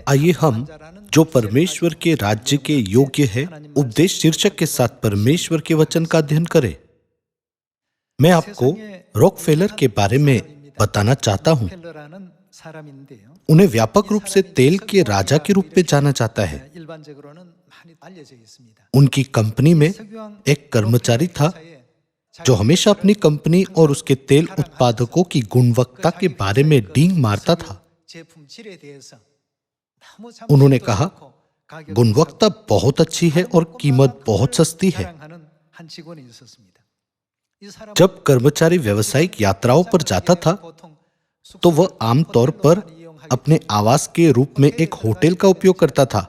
आइए हम जो परमेश्वर के राज्य के योग्य है उपदेश शीर्षक के साथ परमेश्वर के वचन का अध्ययन करें। मैं आपको रॉकफेलर के बारे में बताना चाहता हूं। उन्हें व्यापक रूप से तेल के राजा के रूप में जाना जाता है। उनकी कंपनी में एक कर्मचारी था जो हमेशा अपनी कंपनी और उसके तेल उत्पादकों की गुणवत्ता के बारे में डींग मारता था। उन्होंने कहा, गुणवत्ता बहुत अच्छी है और कीमत बहुत सस्ती है। जब कर्मचारी व्यावसायिक यात्राओं पर जाता था तो वह आमतौर पर अपने आवास के रूप में एक होटल का उपयोग करता था।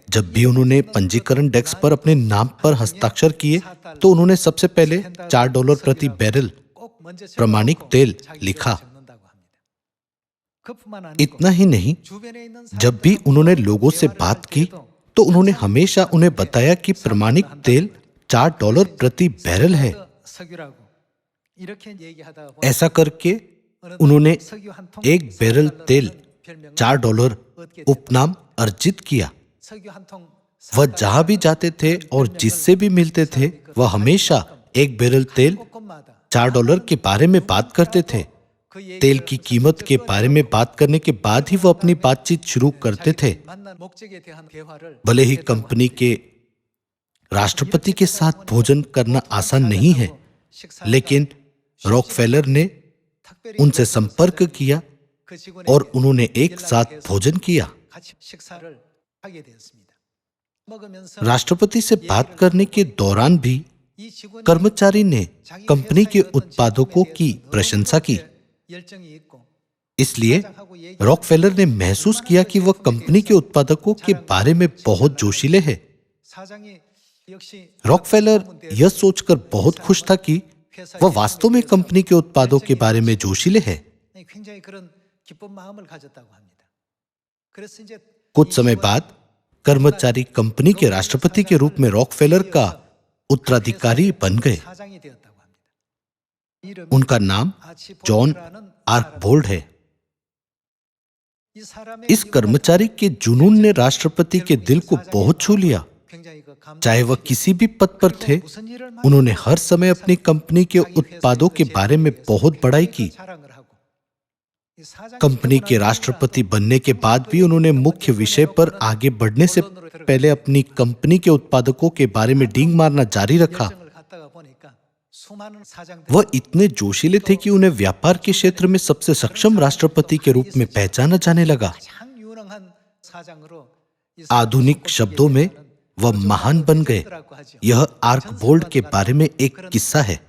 जब भी उन्होंने पंजीकरण डेस्क पर अपने नाम पर हस्ताक्षर किए तो उन्होंने सबसे पहले $4 प्रति बैरल प्रमाणिक तेल लिखा। इतना ही नहीं, जब भी उन्होंने लोगों से बात की तो उन्होंने हमेशा उन्हें बताया कि प्रमाणिक तेल $4 प्रति बैरल है। ऐसा करके उन्होंने एक बैरल तेल $4 उपनाम अर्जित किया। वह जहां भी जाते थे और जिससे भी मिलते थे वह हमेशा एक बैरल तेल $4 के बारे में बात करते थे। तेल की कीमत के बारे में बात करने के बाद ही वह अपनी बातचीत शुरू करते थे। भले ही कंपनी के राष्ट्रपति के साथ भोजन करना आसान नहीं है, लेकिन रॉकफेलर ने उनसे संपर्क किया और उन्होंने एक साथ भोजन किया। राष्ट्रपति से बात करने के दौरान भी कर्मचारी ने कंपनी के उत्पादकों की प्रशंसा की। इसलिए रॉकफेलर ने महसूस किया कि वह कंपनी के उत्पादकों के बारे में बहुत जोशीले हैं। रॉकफेलर यह सोचकर बहुत खुश था कि वह वास्तव में कंपनी के उत्पादों के बारे में जोशीले हैं। कुछ समय बाद कर्मचारी कंपनी के राष्ट्रपति के रूप में रॉकफेलर का उत्तराधिकारी बन गए। उनका नाम जॉन आर्कबोल्ड है। इस कर्मचारी के जुनून ने राष्ट्रपति के दिल को बहुत छू लिया। चाहे वह किसी भी पद पर थे, उन्होंने हर समय अपनी कंपनी के उत्पादों के बारे में बहुत बड़ाई की। कंपनी के राष्ट्रपति बनने के बाद भी उन्होंने मुख्य विषय पर आगे बढ़ने से पहले अपनी कंपनी के उत्पादकों के बारे में डींग मारना जारी रखा। वह इतने जोशीले थे कि उन्हें व्यापार के क्षेत्र में सबसे सक्षम राष्ट्रपति के रूप में पहचाना जाने लगा। आधुनिक शब्दों में वह महान बन गए। यह आर्कबोल्ड के बारे में एक किस्सा है।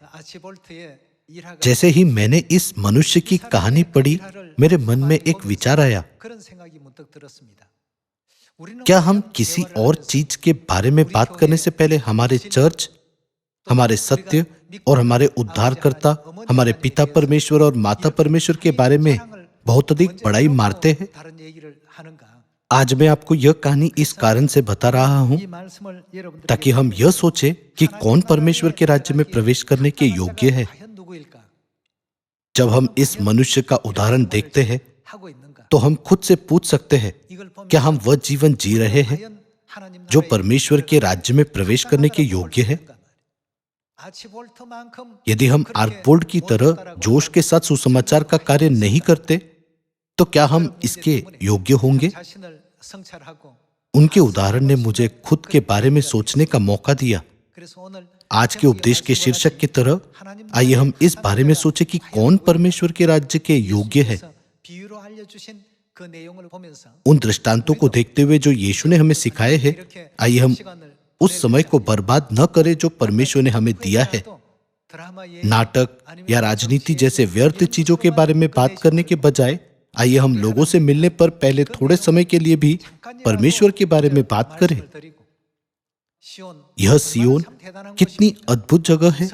जैसे ही मैंने इस मनुष्य की कहानी पढ़ी, मेरे मन में एक विचार आया। क्या हम किसी और चीज के बारे में बात करने से पहले हमारे चर्च, हमारे सत्य और हमारे उद्धारकर्ता, हमारे पिता परमेश्वर और माता परमेश्वर के बारे में बहुत अधिक बड़ाई मारते हैं? आज मैं आपको यह कहानी इस कारण से बता रहा हूं ताकि हम यह सोचें कि कौन परमेश्वर के राज्य में प्रवेश करने के योग्य है। जब हम इस मनुष्य का उदाहरण देखते हैं तो हम खुद से पूछ सकते हैं, क्या हम वह जीवन जी रहे हैं जो परमेश्वर के राज्य में प्रवेश करने के योग्य है? यदि हम आर्कबोल्ड की तरह जोश के साथ सुसमाचार का कार्य नहीं करते तो क्या हम इसके योग्य होंगे? उनके उदाहरण ने मुझे खुद के बारे में सोचने का मौका दिया। आज के उपदेश के शीर्षक की तरह आइए हम इस बारे में सोचें कि कौन परमेश्वर के राज्य के योग्य है। उन दृष्टांतों को देखते हुए जो यीशु ने हमें सिखाए हैं, आइए हम उस समय को बर्बाद न करें जो परमेश्वर ने हमें दिया है। नाटक या राजनीति जैसे व्यर्थ चीजों के बारे में बात करने के बजाय आइए हम लोगों से मिलने पर पहले थोड़े समय के लिए भी परमेश्वर के बारे में बात करें। यह सियोन कितनी अद्भुत जगह है।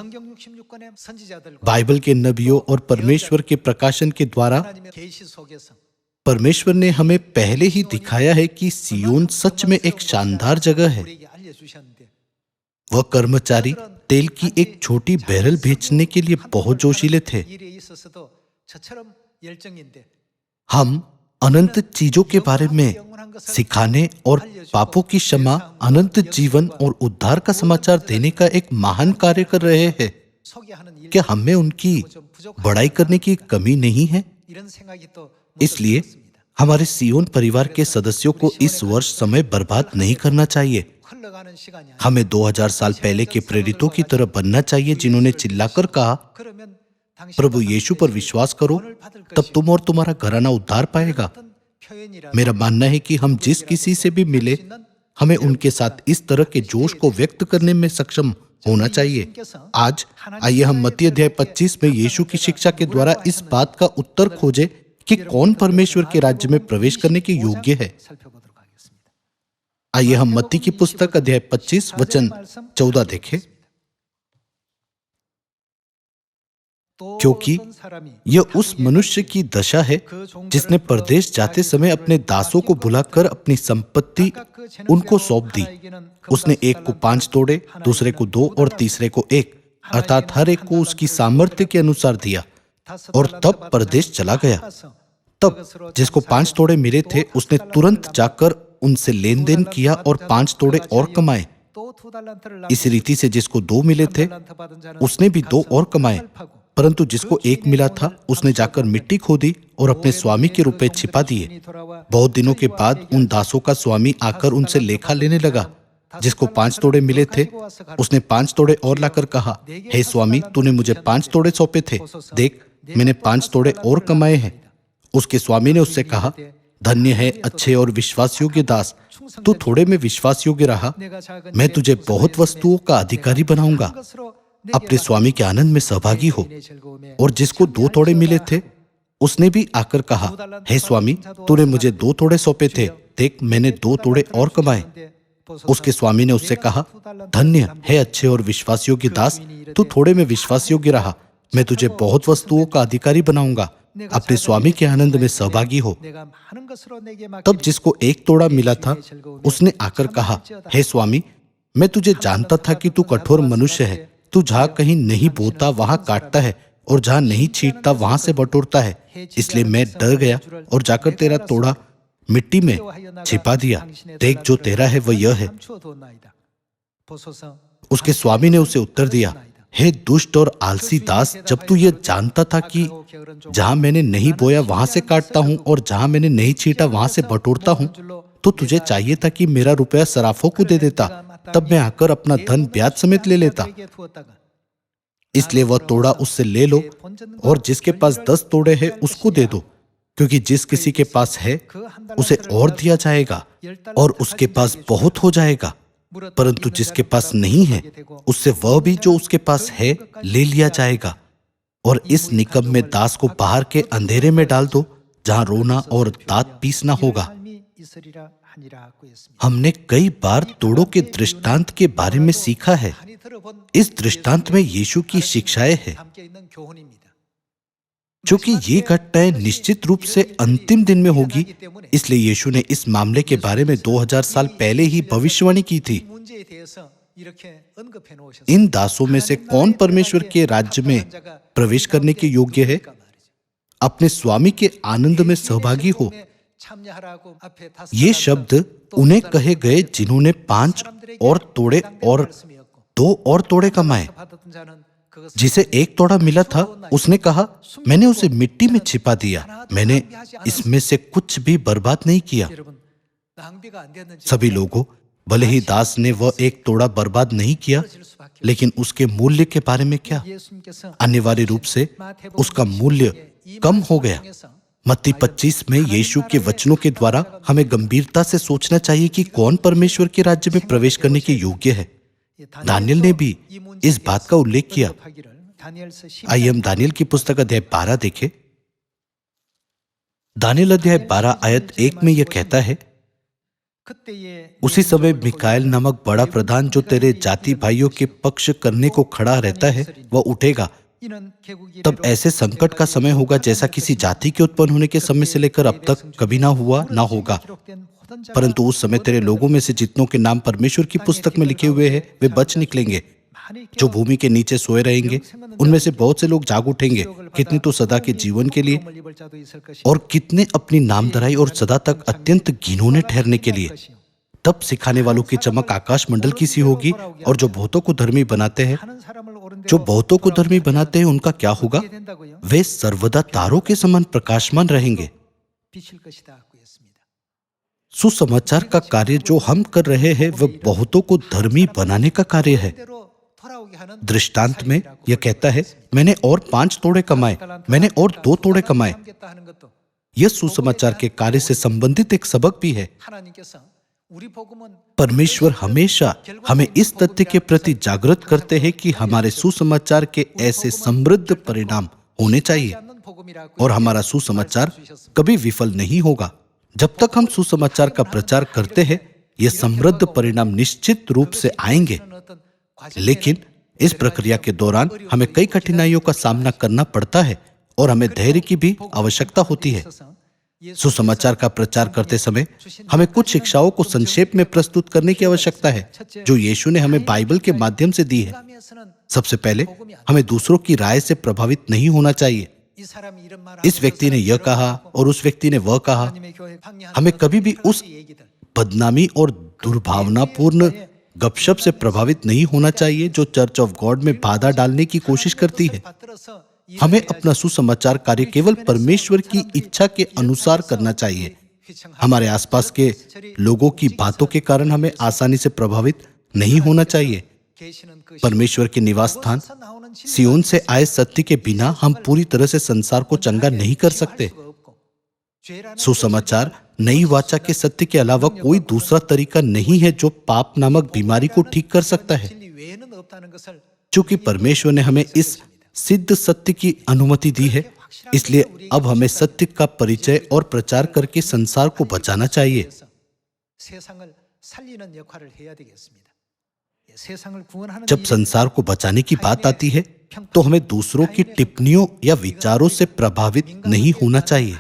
बाइबल के नबियों और परमेश्वर के प्रकाशन के द्वारा परमेश्वर ने हमें पहले ही दिखाया है कि सियोन सच में एक शानदार जगह है। वह कर्मचारी तेल की एक छोटी बैरल बेचने के लिए बहुत जोशीले थे। हम अनंत चीजों के बारे में सिखाने और पापों की क्षमा, अनंत जीवन और उद्धार का समाचार देने का एक महान कार्य कर रहे हैं। क्या हमें उनकी बड़ाई करने की कमी नहीं है? इसलिए हमारे सियोन परिवार के सदस्यों को इस वर्ष समय बर्बाद नहीं करना चाहिए। हमें 2000 साल पहले के प्रेरितों की तरह बनना चाहिए, जिन्होंने चिल्लाकर कहा, प्रभु यीशु पर विश्वास करो, तब तुम और तुम्हारा घराना उद्धार पाएगा। मेरा मानना है कि हम जिस किसी से भी मिले, हमें उनके साथ इस तरह के जोश को व्यक्त करने में सक्षम होना चाहिए। आज आइए हम मत्ती अध्याय 25 में यीशु की शिक्षा के द्वारा इस बात का उत्तर खोजें कि कौन परमेश्वर के राज्य में प्रवेश करने के योग्य है। आइए हम मत्ती की पुस्तक अध्याय 25 वचन 14 देखें। क्योंकि यह उस मनुष्य की दशा है जिसने परदेश जाते समय अपने दासों को बुलाकर अपनी संपत्ति उनको सौंप दी। उसने एक को 5 तोड़े, दूसरे को 2 और तीसरे को 1, अर्थात हर एक को उसकी सामर्थ्य के अनुसार दिया, और तब परदेश चला गया। तब जिसको 5 तोड़े मिले थे, उसने तुरंत जाकर उनसे लेन देन किया और 5 तोड़े और कमाए। इस रीति से जिसको 2 मिले थे, उसने भी 2 और कमाए। परंतु जिसको 1 मिला था, उसने जाकर मिट्टी खोदी और अपने स्वामी के रुपए छिपा दिए। बहुत दिनों के बाद उन दासों का स्वामी आकर उनसे लेखा लेने लगा। जिसको 5 तोड़े मिले थे, उसने 5 तोड़े और लाकर कहा, हे स्वामी, तूने मुझे 5 तोड़े सौंपे थे, देख मैंने 5 तोड़े और कमाए हैं। उसके स्वामी ने उससे कहा, धन्य है अच्छे और विश्वास योग्य दास, तू थोड़े में विश्वास योग्य रहा, मैं तुझे बहुत वस्तुओं का अधिकारी बनाऊंगा। अपने स्वामी के आनंद में सहभागी हो। और जिसको 2 तोड़े मिले थे, उसने भी आकर कहा, हे स्वामी, तूने मुझे 2 तोड़े सौंपे थे, देख मैंने 2 तोड़े और कमाए। उसके स्वामी ने उससे कहा, धन्य है अच्छे और विश्वास योग्य दास, तू थोड़े में विश्वास योग्य रहा, मैं तुझे बहुत वस्तुओं का अधिकारी बनाऊंगा। अपने स्वामी के आनंद में सहभागी हो। तब जिसको 1 तोड़ा मिला था, उसने आकर कहा, हे स्वामी, मैं तुझे जानता था कि तू कठोर मनुष्य है। तू जहाँ कहीं नहीं बोता वहां काटता है, और जहाँ नहीं छींटता वहां से बटोरता है। इसलिए मैं डर गया और जाकर तेरा तोड़ा मिट्टी में छिपा दिया। देख जो तेरा है वह यह है। उसके स्वामी ने उसे उत्तर दिया, हे दुष्ट और आलसी दास, जब तू यह जानता था कि जहां मैंने नहीं बोया वहां से काटता हूं और जहां मैंने नहीं छींटा वहां से बटोरता हूं, तो तुझे चाहिए था कि मेरा रुपया सराफों को दे देता, तब मैं आकर अपना धन ब्याज समेत ले लेता। इसलिए वह तोड़ा उससे ले लो, और जिसके पास 10 तोड़े हैं उसको दे दो, क्योंकि जिस किसी के पास है उसे और दिया जाएगा और उसके पास बहुत हो जाएगा। परंतु जिसके पास नहीं है, उससे वह भी जो उसके पास है ले लिया जाएगा। और इस निकम में दास को बाहर के अंधेरे में डाल दो, जहां रोना और दांत पीसना होगा। हमने कई बार तोड़ों के दृष्टांत के बारे में सीखा है। इस दृष्टांत में यीशु की शिक्षाएं हैं। चूंकि ये घटनाएं निश्चित रूप से अंतिम दिन में होगी, इसलिए यीशु ने इस मामले के बारे में 2000 साल पहले ही भविष्यवाणी की थी। इन दासों में से कौन परमेश्वर के राज्य में प्रवेश करने के योग्य है? अपने स्वामी के आनंद में सहभागी हो। ये शब्द उन्हें कहे गए जिन्होंने 5 और तोड़े और 2 और तोड़े कमाए। जिसे 1 तोड़ा मिला था, उसने कहा, मैंने उसे मिट्टी में छिपा दिया, मैंने इसमें से कुछ भी बर्बाद नहीं किया। सभी लोगों, भले ही दास ने वह 1 तोड़ा बर्बाद नहीं किया, लेकिन उसके मूल्य के बारे में क्या? अनिवार्य रूप से उसका मूल्य कम हो गया। मत्ती 25 में यीशु के वचनों के द्वारा हमें गंभीरता से सोचना चाहिए कि कौन परमेश्वर के राज्य में प्रवेश करने के योग्य है। दानियल ने भी इस बात का उल्लेख किया। आइए हम दानियल की पुस्तक अध्याय 12 देखें। दानियल अध्याय 12 आयत 1 में यह कहता है, उसी समय मिकाएल नामक बड़ा प्रधान, जो तेरे जाति भाइयों के पक्ष करने को खड़ा रहता है, वह उठेगा। तब ऐसे संकट का समय होगा जैसा किसी जाति के उत्पन्न होने के समय से लेकर अब तक कभी ना हुआ ना होगा। परंतु उस समय तेरे लोगों में से जितनों के नाम परमेश्वर की पुस्तक में लिखे हुए हैं, वे बच निकलेंगे। जो भूमि के नीचे सोए रहेंगे उनमें से बहुत से लोग जाग उठेंगे, कितने तो सदा के जीवन के लिए, और कितने अपनी नामधराई और सदा तक अत्यंत घिनौने ठहरने के लिए। तब सिखाने वालों की चमक आकाश मंडल की सी होगी, और जो बहुतों को धर्मी बनाते हैं, उनका क्या होगा? वे सर्वदा तारों के समान प्रकाशमान रहेंगे। सुसमाचार का कार्य जो हम कर रहे हैं वह बहुतों को धर्मी बनाने का कार्य है। दृष्टांत में यह कहता है, मैंने और 5 तोड़े कमाए, मैंने और 2 तोड़े कमाए। यह सुसमाचार के कार्य से संबंधित एक सबक भी है। परमेश्वर हमेशा हमें इस तथ्य के प्रति जागृत करते हैं कि हमारे सुसमाचार के ऐसे समृद्ध परिणाम होने चाहिए, और हमारा सुसमाचार कभी विफल नहीं होगा। जब तक हम सुसमाचार का प्रचार करते हैं, यह समृद्ध परिणाम निश्चित रूप से आएंगे। लेकिन इस प्रक्रिया के दौरान हमें कई कठिनाइयों का सामना करना पड़ता है, और हमें धैर्य की भी आवश्यकता होती है। सुसमाचार का प्रचार करते समय हमें कुछ शिक्षाओं को संक्षेप में प्रस्तुत करने की आवश्यकता है, जो यीशु ने हमें बाइबल के माध्यम से दी है। सबसे पहले, हमें दूसरों की राय से प्रभावित नहीं होना चाहिए। इस व्यक्ति ने यह कहा और उस व्यक्ति ने वह कहा। हमें कभी भी उस बदनामी और दुर्भावनापूर्ण गपशप से प्रभावित नहीं होना चाहिए जो चर्च ऑफ गॉड में बाधा डालने की कोशिश करती है। हमें अपना सुसमाचार कार्य केवल परमेश्वर की इच्छा के अनुसार करना चाहिए। हमारे आसपास के लोगों की बातों के कारण हमें आसानी से प्रभावित नहीं होना चाहिए। परमेश्वर के निवास स्थान सियोन से आए सत्य के बिना हम पूरी तरह से संसार को चंगा नहीं कर सकते। सुसमाचार नई वाचा के सत्य के अलावा कोई दूसरा तरीका नहीं है जो पाप नामक बीमारी को ठीक कर सकता है। चूंकि परमेश्वर ने हमें इस सिद्ध सत्य की अनुमति दी है, इसलिए अब हमें सत्य का परिचय और प्रचार करके संसार को बचाना चाहिए। जब संसार को बचाने की बात आती है, तो हमें दूसरों की टिप्पणियों या विचारों से प्रभावित नहीं होना चाहिए।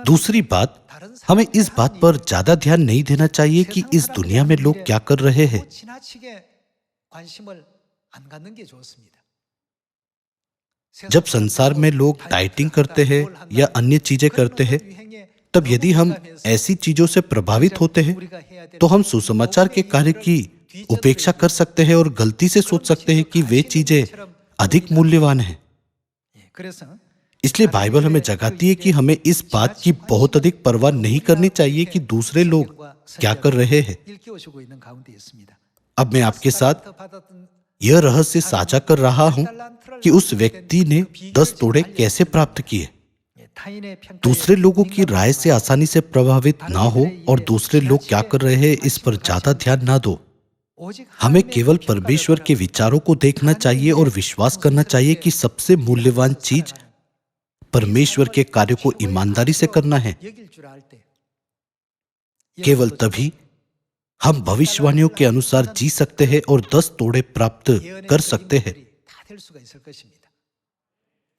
दूसरी बात, हमें इस बात पर ज्यादा ध्यान नहीं देना चाहिए कि इस दुनिया में लोग क्या कर रहे हैं। जब संसार में लोग डाइटिंग करते हैं या अन्य चीजें करते हैं, तब यदि हम ऐसी चीजों से प्रभावित होते हैं, तो हम सुसमाचार के कार्य की उपेक्षा कर सकते हैं और गलती से सोच सकते हैं कि वे चीजें अधिक मूल्यवान हैं। इसलिए बाइबल हमें जगाती है कि हमें इस बात की बहुत अधिक परवाह नहीं करनी चाहिए कि दूसरे लोग क्या कर रहे हैं। अब मैं आपके साथ यह रहस्य साझा कर रहा हूं कि उस व्यक्ति ने 10 तोड़े कैसे प्राप्त किए। दूसरे लोगों की राय से आसानी से प्रभावित ना हो और दूसरे लोग क्या कर रहे हैं इस पर ज्यादा ध्यान ना दो। हमें केवल परमेश्वर के विचारों को देखना चाहिए और विश्वास करना चाहिए कि सबसे मूल्यवान चीज परमेश्वर के कार्य को ईमानदारी से करना है। केवल तभी हम भविष्यवाणियों के अनुसार जी सकते हैं और 10 तोड़े प्राप्त कर सकते हैं।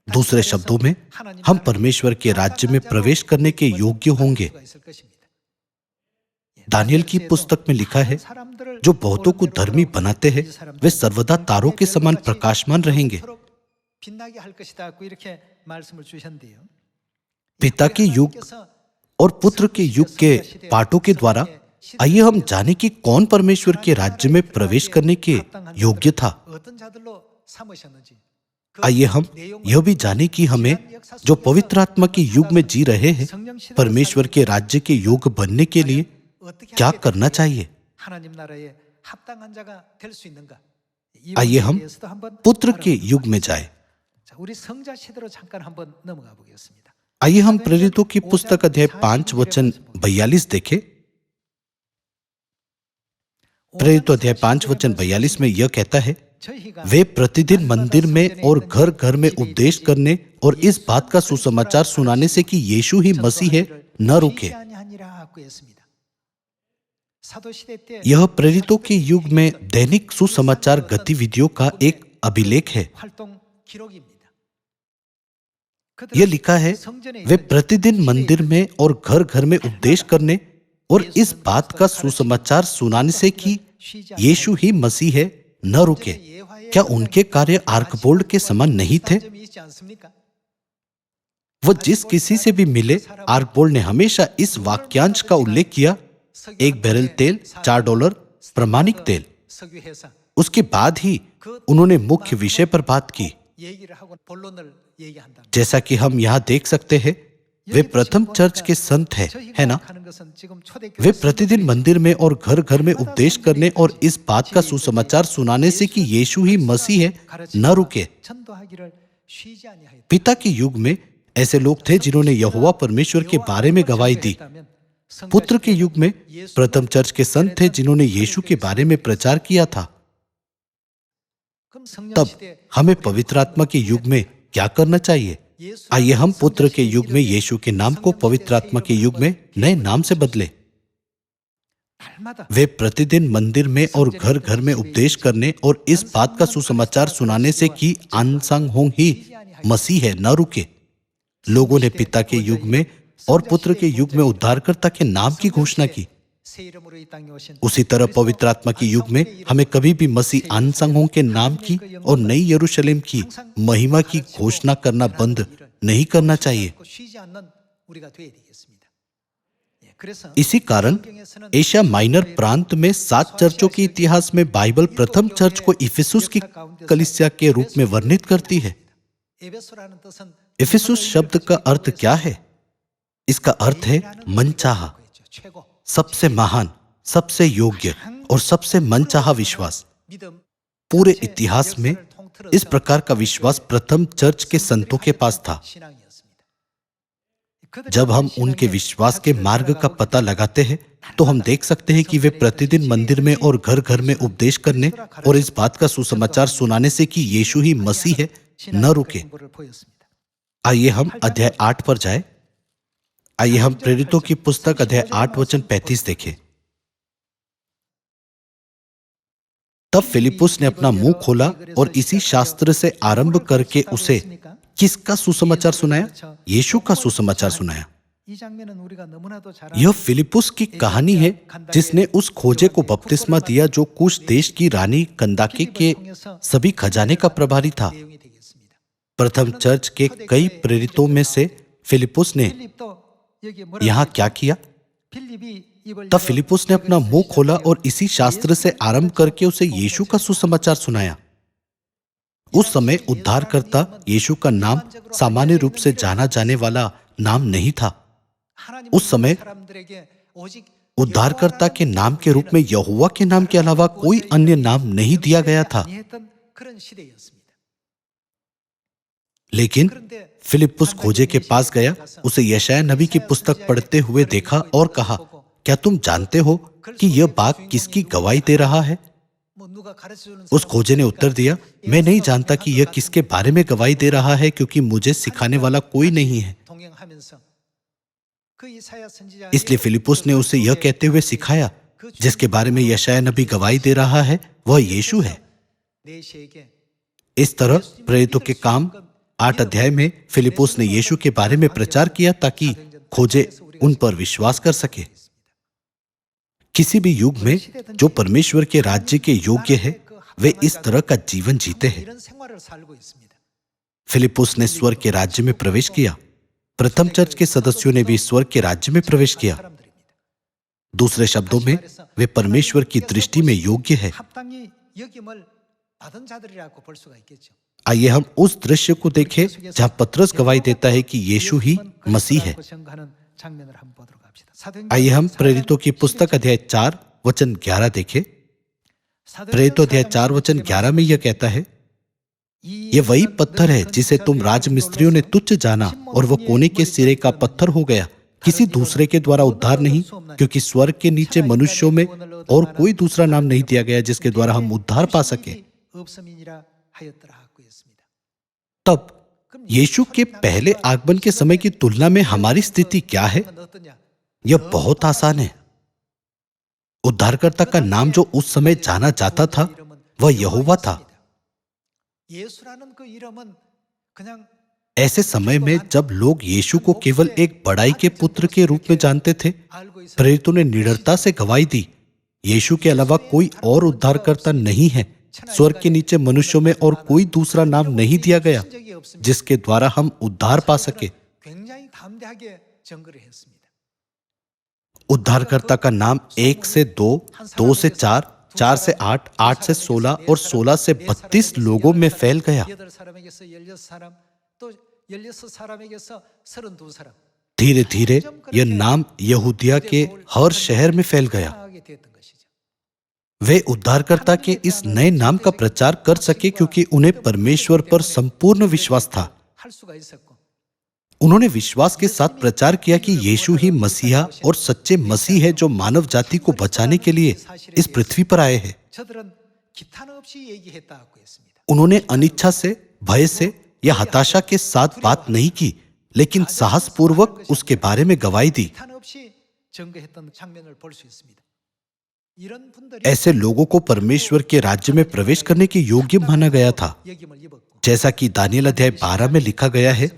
दूसरे शब्दों में, हम परमेश्वर के राज्य में प्रवेश करने के योग्य होंगे। दानियल की पुस्तक में लिखा है, जो बहुतों को धर्मी बनाते हैं वे सर्वदा तारों के समान प्रकाशमान रहेंगे। पिता के युग और पुत्र के युग के पाठों के द्वारा आइए हम जाने कि कौन परमेश्वर के राज्य में प्रवेश करने के योग्य था। आइए हम यह भी जाने कि हमें जो पवित्र आत्मा के युग में जी रहे हैं, परमेश्वर के राज्य के योग्य बनने के लिए क्या करना चाहिए। आइए हम पुत्र के युग में जाएं। आइए हम प्रेरितों की पुस्तक अध्याय 5 वचन 42 देखें। प्रेरितों अध्याय 5 वचन 42 में यह कहता है, वे प्रतिदिन मंदिर में और घर घर में उपदेश करने और इस बात का सुसमाचार सुनाने से कि यीशु ही मसीह है न रुके। यह प्रेरितों के युग में दैनिक सुसमाचार गतिविधियों का एक अभिलेख है। यह लिखा है, वे प्रतिदिन मंदिर में और घर घर में उपदेश करने और इस बात का सुसमाचार सुनाने से कि यीशु ही मसीह है न रुके। क्या उनके कार्य आर्कबोल्ड के समान नहीं थे? वो जिस किसी से भी मिले, आर्कबोल्ड ने हमेशा इस वाक्यांश का उल्लेख किया, 1 बैरल तेल $4, प्रमाणिक तेल। उसके बाद ही उन्होंने मुख्य विषय पर बात की। जैसा कि हम यहां देख सकते हैं, वे प्रथम चर्च के संत हैं, है ना? वे प्रतिदिन मंदिर में और घर घर में उपदेश करने और इस बात का सुसमाचार सुनाने से कि यीशु ही मसीह है, न रुके। पिता के युग में ऐसे लोग थे जिन्होंने यहोवा परमेश्वर के बारे में गवाही दी। पुत्र के युग में प्रथम चर्च के संत थे जिन्होंने यीशु के बारे में प्रचार किया था। तब हमें पवित्र आत्मा के युग में क्या करना चाहिए? आइए हम पुत्र के युग में यीशु के नाम को पवित्र आत्मा के युग में नए नाम से बदले। वे प्रतिदिन मंदिर में और घर घर में उपदेश करने और इस बात का सुसमाचार सुनाने से कि आनसांग होंग ही मसीह है, न रुके। लोगों ने पिता के युग में और पुत्र के युग में उद्धारकर्ता के नाम की घोषणा की। उसी तरह पवित्र आत्मा के युग में हमें कभी भी मसीह आनसांग के नाम की और नई यरूशलेम की महिमा की घोषणा करना बंद नहीं करना चाहिए। इसी कारण एशिया माइनर प्रांत में 7 चर्चों के इतिहास में बाइबल प्रथम चर्च को इफिसुस की कलीसिया के रूप में वर्णित करती है। इफिसुस शब्द का अर्थ क्या है? इसका अर्थ है मनचाहा, सबसे महान, सबसे योग्य और सबसे मनचाहा विश्वास। पूरे इतिहास में इस प्रकार का विश्वास प्रथम चर्च के संतों के पास था। जब हम उनके विश्वास के मार्ग का पता लगाते हैं तो हम देख सकते हैं कि वे प्रतिदिन मंदिर में और घर घर में उपदेश करने और इस बात का सुसमाचार सुनाने से कि यीशु ही मसीह है, न रुके। आइए हम अध्याय 8 पर जाएं। आइए हम प्रेरितों की पुस्तक अध्याय 8 वचन 35 देखें। तब फिलिपुस ने अपना मुंह खोला और इसी शास्त्र से आरंभ करके उसे किसका सुसमाचार सुनाया? यीशु का सुसमाचार सुनाया। यह फिलिपुस की कहानी है जिसने उस खोजे को बपतिस्मा दिया जो कुश देश की रानी कंदाके के सभी खजाने का प्रभारी था। प्रथम चर्च के कई प्रेरितों में से फिलिपुस ने यहां क्या किया? तब फिलिपुस ने अपना मुंह खोला और इसी शास्त्र से आरंभ करके उसे यीशु का सुसमाचार सुनाया। उस समय उद्धारकर्ता यीशु का नाम सामान्य रूप से जाना जाने वाला नाम नहीं था। उस समय उद्धारकर्ता के नाम के रूप में यहोवा के नाम के अलावा कोई अन्य नाम नहीं दिया गया था। लेकिन फिलिपुस खोजे के पास गया, उसे यशायाह नबी की पुस्तक पढ़ते हुए देखा और कहा, क्या तुम जानते हो कि यह बाग किसकी गवाही दे रहा है? उस खोजे ने उत्तर दिया, मैं नहीं जानता कि यह किसके बारे में गवाही दे रहा है, क्योंकि मुझे सिखाने वाला कोई नहीं है। इसलिए फिलिपुस ने उसे यह कहते हुए सिखाया, जिसके बारे में यशायाह नबी गवाही दे रहा है वह यीशु है। इस तरह प्रेरितों के काम 8 अध्याय में फिलिपुस ने यीशु के बारे में प्रचार किया ताकि खोजे उन पर विश्वास कर सके। किसी भी युग में जो परमेश्वर के राज्य के योग्य है वे इस तरह का जीवन जीते हैं। फिलिपुस ने स्वर्ग के राज्य में प्रवेश किया। प्रथम चर्च के सदस्यों ने भी स्वर्ग के राज्य में प्रवेश किया। दूसरे शब्दों में वे परमेश्वर की दृष्टि में योग्य है। आइए हम उस दृश्य को देखें जहां पतरस गवाही देता है कि यीशु ही मसीह है। आइए हम प्रेरितों की पुस्तक अध्याय 4 वचन 11 देखें। प्रेरितों अध्याय 4 वचन 11 में यह कहता है, यह वही पत्थर है जिसे तुम राजमिस्त्रियों ने तुच्छ जाना और वह कोने के सिरे का पत्थर हो गया, किसी दूसरे के द्वारा उद्धार नहीं, क्योंकि स्वर्ग के नीचे मनुष्यों में और कोई दूसरा नाम नहीं दिया गया जिसके द्वारा हम उद्धार पा सके। तब यीशु के पहले आगमन के समय की तुलना में हमारी स्थिति क्या है? यह बहुत आसान है। उद्धारकर्ता का नाम जो उस समय जाना जाता था वह यहोवा था। ऐसे समय में जब लोग यीशु को केवल एक बड़ाई के पुत्र के रूप में जानते थे, प्रेरितों ने निडरता से गवाही दी, यीशु के अलावा कोई और उद्धारकर्ता नहीं है स्वर्ग के नीचे मनुष्यों में और कोई दूसरा नाम नहीं दिया गया जिसके द्वारा हम उद्धार पा सके। उद्धारकर्ता का नाम 1 से 2, 2 से 4, 4 से 8, 8 से 16 और 16 से 32 लोगों में फैल गया। धीरे धीरे यह नाम यहूदिया के हर शहर में फैल गया। वे उद्धारकर्ता के इस नए नाम का प्रचार कर सके क्योंकि उन्हें परमेश्वर पर संपूर्ण विश्वास था। उन्होंने विश्वास के साथ प्रचार किया कि यीशु ही मसीहा और सच्चे मसीह है जो मानव जाति को बचाने के लिए इस पृथ्वी पर आए हैं। उन्होंने अनिच्छा से, भय से या हताशा के साथ बात नहीं की, लेकिन साहसपूर्वक उसके बारे में गवाही दी। ऐसे लोगों को परमेश्वर के राज्य में प्रवेश करने के योग्य माना गया था। जैसा कि दानियल अध्याय 12 में लिखा गया है,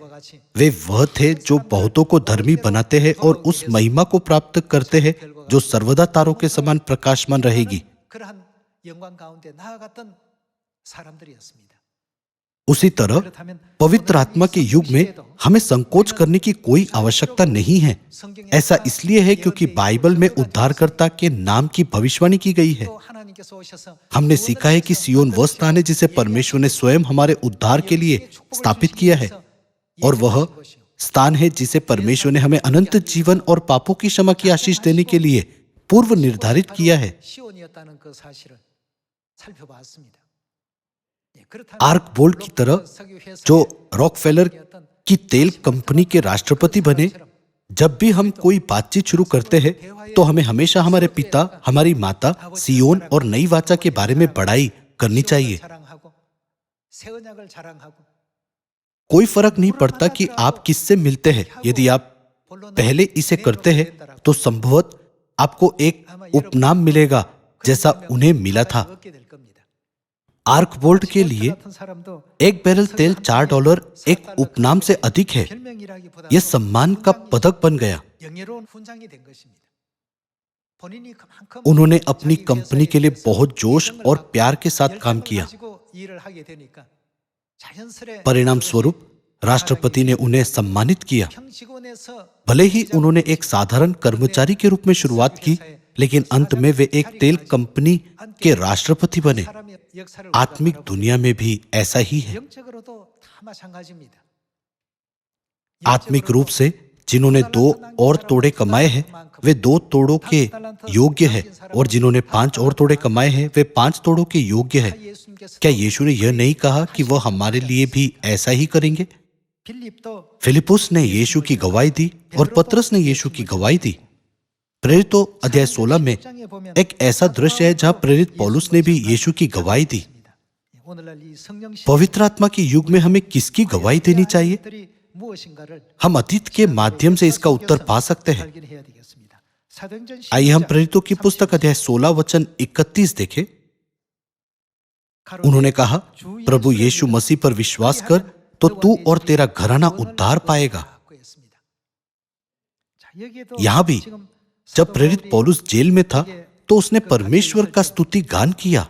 वे वह थे जो बहुतों को धर्मी बनाते हैं और उस महिमा को प्राप्त करते हैं जो सर्वदा तारों के समान प्रकाशमान रहेगी। उसी तरह पवित्र आत्मा के युग में हमें संकोच करने की कोई आवश्यकता नहीं है। ऐसा इसलिए है क्योंकि बाइबल में उद्धारकर्ता के नाम की भविष्यवाणी की गई है। हमने सीखा है कि सियोन वह स्थान है जिसे परमेश्वर ने स्वयं हमारे उद्धार के लिए स्थापित किया है, और वह स्थान है जिसे परमेश्वर ने हमें अनंत जीवन और पापों की क्षमा की आशीष देने के लिए पूर्व निर्धारित किया है। आर्क बोल्ट की तरह जो रॉकफेलर की तेल कंपनी के राष्ट्रपति बने, जब भी हम कोई बातचीत शुरू करते हैं तो हमें हमेशा हमारे पिता, हमारी माता, सियोन और नई वाचा के बारे में बड़ाई करनी चाहिए। कोई फर्क नहीं पड़ता कि आप किससे मिलते हैं। यदि आप पहले इसे करते हैं तो संभवतः आपको एक उपनाम मिलेगा जैसा उन्हें मिला था। आर्क बोल्ट के लिए एक बैरल तेल $4 एक उपनाम से अधिक है। यह सम्मान का पदक बन गया। उन्होंने अपनी कंपनी के लिए बहुत जोश और प्यार के साथ काम किया। परिणाम स्वरूप राष्ट्रपति ने उन्हें सम्मानित किया। भले ही उन्होंने एक साधारण कर्मचारी के रूप में शुरुआत की, लेकिन अंत में वे एक तेल कंपनी के राष्ट्रपति बने। आत्मिक दुनिया में भी ऐसा ही है। आत्मिक रूप से जिन्होंने 2 और तोड़े कमाए हैं वे 2 तोड़ों के योग्य है, और जिन्होंने 5 और तोड़े कमाए हैं वे 5 तोड़ों के योग्य है। क्या यीशु ने यह नहीं कहा कि वह हमारे लिए भी ऐसा ही करेंगे? फिलिपुस ने यीशु की गवाही दी और पतरस ने यीशु की गवाही दी। प्रेरितों अध्याय 16 में एक ऐसा दृश्य है जहां प्रेरित पौलुस ने भी यीशु की गवाही दी। पवित्र आत्मा के युग में हमें किसकी गवाही देनी चाहिए? हम अतीत के माध्यम से इसका उत्तर पा सकते हैं। आइए हम प्रेरितों की पुस्तक अध्याय 16 वचन 31 देखें। उन्होंने कहा, प्रभु यीशु मसीह पर विश्वास कर तो तू और तेरा घराना उद्धार पाएगा। यहां भी जब प्रेरित पौलुस जेल में था तो उसने परमेश्वर का स्तुति गान किया।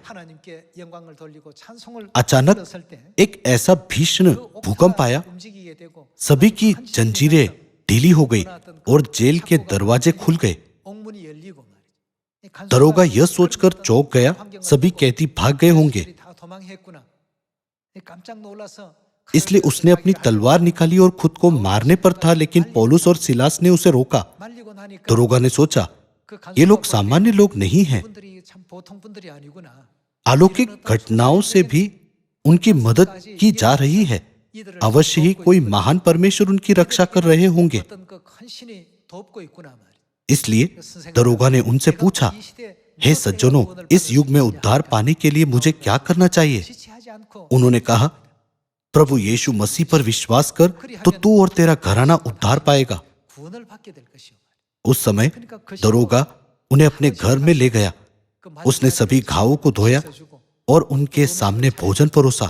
अचानक एक ऐसा भीषण भूकंप आया, सभी की जंजीरें ढीली हो गई और जेल के दरवाजे खुल गए। दरोगा यह सोचकर चौंक गया, सभी कैदी भाग गए होंगे, इसलिए उसने अपनी तलवार निकाली और खुद को मारने पर था, लेकिन पौलुस और सिलास ने उसे रोका। दरोगा ने सोचा, ये लोग सामान्य लोग नहीं हैं। अलौकिक घटनाओं से भी उनकी मदद की जा रही है। अवश्य ही कोई महान परमेश्वर उनकी रक्षा कर रहे होंगे। इसलिए दरोगा ने उनसे पूछा, हे सज्जनों, इस युग में उद्धार पाने के लिए मुझे क्या करना चाहिए? उन्होंने कहा, प्रभु यीशु मसीह पर विश्वास कर तो तू और तेरा घराना उद्धार पाएगा। उस समय दरोगा उन्हें अपने घर में ले गया। उसने सभी घावों को धोया और उनके सामने भोजन परोसा।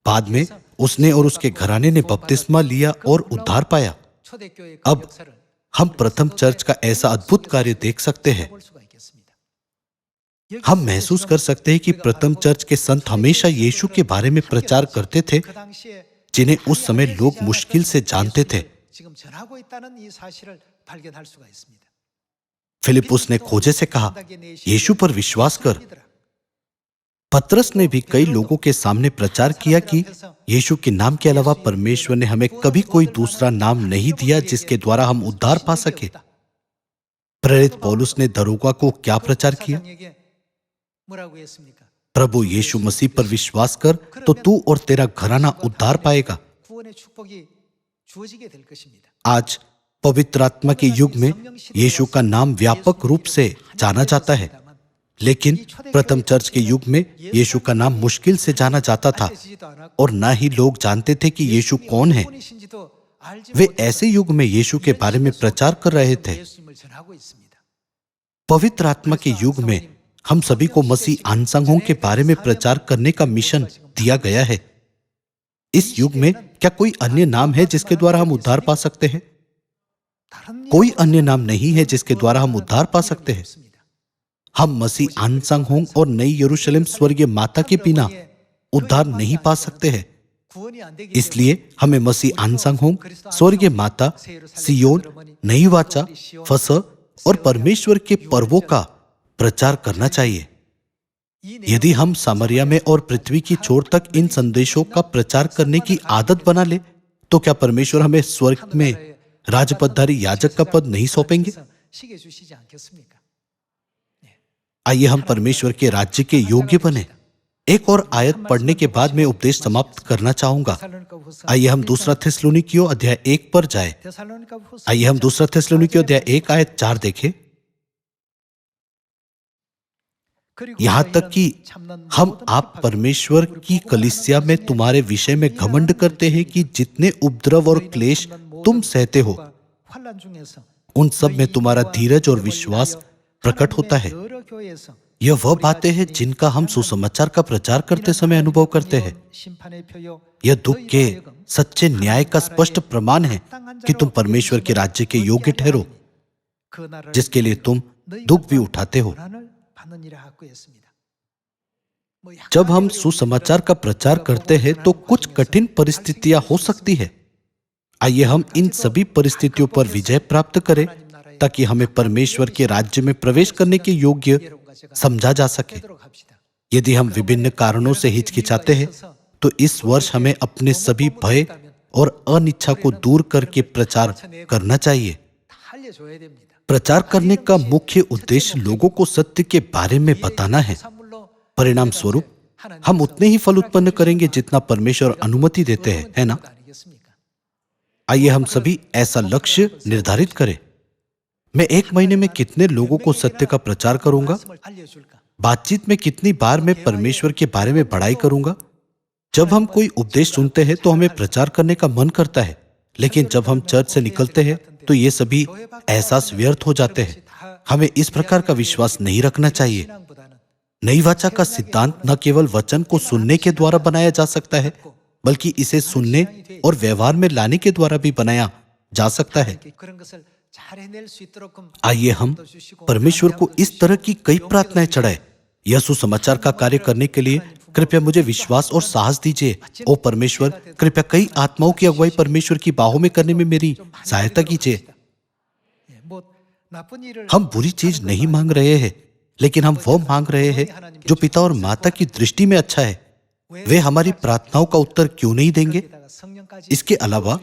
बाद में उसने और उसके घराने ने बपतिस्मा लिया और उद्धार पाया। अब हम प्रथम चर्च का ऐसा अद्भुत कार्य देख सकते हैं। हम महसूस कर सकते हैं कि प्रथम चर्च के संत हमेशा यीशु के बारे में प्रचार करते थे, जिन्हें उस समय लोग मुश्किल से जानते थे। फिलिपुस ने खोजे से कहा, यीशु पर विश्वास कर। पतरस ने भी कई लोगों के सामने प्रचार किया कि यीशु के नाम के अलावा परमेश्वर ने हमें कभी कोई दूसरा नाम नहीं दिया जिसके द्वारा हम उद्धार पा सके। प्रेरित पौलुस ने दरोगा को क्या प्रचार किया? प्रभु यीशु मसीह पर विश्वास कर तो तू और तेरा घराना उद्धार पाएगा। आज पवित्र आत्मा के युग में यीशु का नाम व्यापक रूप से जाना जाता है, लेकिन प्रथम चर्च के युग में यीशु का नाम मुश्किल से जाना जाता था और ना ही लोग जानते थे कि यीशु कौन है। वे ऐसे युग में यीशु के बारे में प्रचार कर रहे थे। पवित्र आत्मा के युग में हम सभी को मसीह अनसंग के बारे में प्रचार करने का मिशन दिया गया है। इस युग में क्या कोई अन्य नाम है जिसके द्वारा हम उद्धार पा सकते हैं? कोई अन्य नाम नहीं है जिसके द्वारा हम उद्धार पा सकते हैं। हम मसीह अनसंग और नई यरूशलेम स्वर्गीय माता के बिना उद्धार नहीं पा सकते हैं। इसलिए हमें मसीह अनसंग स्वर्गीय माता, सियोन, नई वाचा, फसह और परमेश्वर के पर्वों का प्रचार करना चाहिए। यदि हम सामरिया में और पृथ्वी की छोर तक इन संदेशों का प्रचार करने की आदत बना ले, तो क्या परमेश्वर हमें स्वर्ग में राजपदधारी याजक का पद नहीं सौंपेंगे? आइए हम परमेश्वर के राज्य के योग्य बने। एक और आयत पढ़ने के बाद मैं उपदेश समाप्त करना चाहूंगा। आइए हम दूसरा थिस्सलुनीकियों अध्याय 1 पर जाएं। आइए हम दूसरा थिस्सलुनीकियों अध्याय 1 आयत 4 देखें। यहां तक कि हम आप परमेश्वर की कलीसिया में तुम्हारे विषय में घमंड करते हैं कि जितने उपद्रव और क्लेश तुम सहते हो, उन सब में तुम्हारा धीरज और विश्वास प्रकट होता है। यह वह बातें हैं जिनका हम सुसमाचार का प्रचार करते समय अनुभव करते हैं। यह दुख के सच्चे न्याय का स्पष्ट प्रमाण है कि तुम परमेश्वर के राज्य के योग्य ठहरो, जिसके लिए तुम दुख भी उठाते हो। जब हम सुसमाचार का प्रचार करते हैं तो कुछ कठिन परिस्थितियां हो सकती है। आइए हम इन सभी परिस्थितियों पर विजय प्राप्त करें ताकि हमें परमेश्वर के राज्य में प्रवेश करने के योग्य समझा जा सके। यदि हम विभिन्न कारणों से हिचकिचाते हैं तो इस वर्ष हमें अपने सभी भय और अनिच्छा को दूर करके प्रचार करना चाहिए। प्रचार करने का मुख्य उद्देश्य लोगों को सत्य के बारे में बताना है। परिणाम स्वरूप हम उतने ही फल उत्पन्न करेंगे जितना परमेश्वर अनुमति देते हैं, है ना? आइए हम सभी ऐसा लक्ष्य निर्धारित करें। मैं 1 महीने में कितने लोगों को सत्य का प्रचार करूंगा? बातचीत में कितनी बार मैं परमेश्वर के बारे में बड़ाई करूंगा? जब हम कोई उपदेश सुनते हैं तो हमें प्रचार करने का मन करता है, लेकिन जब हम चर्च से निकलते हैं तो ये सभी एहसास व्यर्थ हो जाते हैं। हमें इस प्रकार का विश्वास नहीं रखना चाहिए। नई वाचा का सिद्धांत न केवल वचन को सुनने के द्वारा बनाया जा सकता है, बल्कि इसे सुनने और व्यवहार में लाने के द्वारा भी बनाया जा सकता है। आइए हम परमेश्वर को इस तरह की कई प्रार्थनाएं चढ़ाएं। यह सुसमाचार का कार्य करने के लिए कृपया मुझे विश्वास और साहस दीजिए। ओ परमेश्वर, कृपया कई आत्माओं की अगुवाई परमेश्वर की बाहों में करने में मेरी सहायता कीजिए। हम बुरी चीज नहीं मांग रहे हैं, लेकिन हम वो मांग रहे हैं जो पिता और माता की दृष्टि में अच्छा है। वे हमारी प्रार्थनाओं का उत्तर क्यों नहीं देंगे? इसके अलावा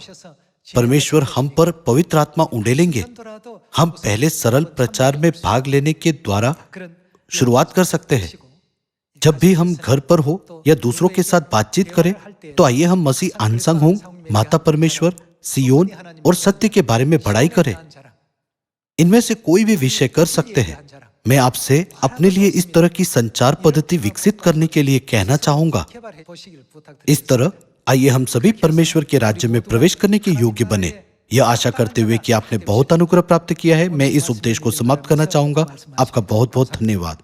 परमेश्वर हम पर पवित्र आत्मा उंडेलेंगे। हम पहले सरल प्रचार में भाग लेने के द्वारा शुरुआत कर सकते हैं। जब भी हम घर पर हो या दूसरों के साथ बातचीत करें तो आइए हम मसीह अनसंग हों, माता परमेश्वर, सियोन और सत्य के बारे में बड़ाई करें। इनमें से कोई भी विषय कर सकते हैं। मैं आपसे अपने लिए इस तरह की संचार पद्धति विकसित करने के लिए कहना चाहूंगा। इस तरह आइए हम सभी परमेश्वर के राज्य में प्रवेश करने के योग्य बने। यह आशा करते हुए कि आपने बहुत अनुग्रह प्राप्त किया है, मैं इस उपदेश को समाप्त करना चाहूंगा। आपका बहुत बहुत धन्यवाद।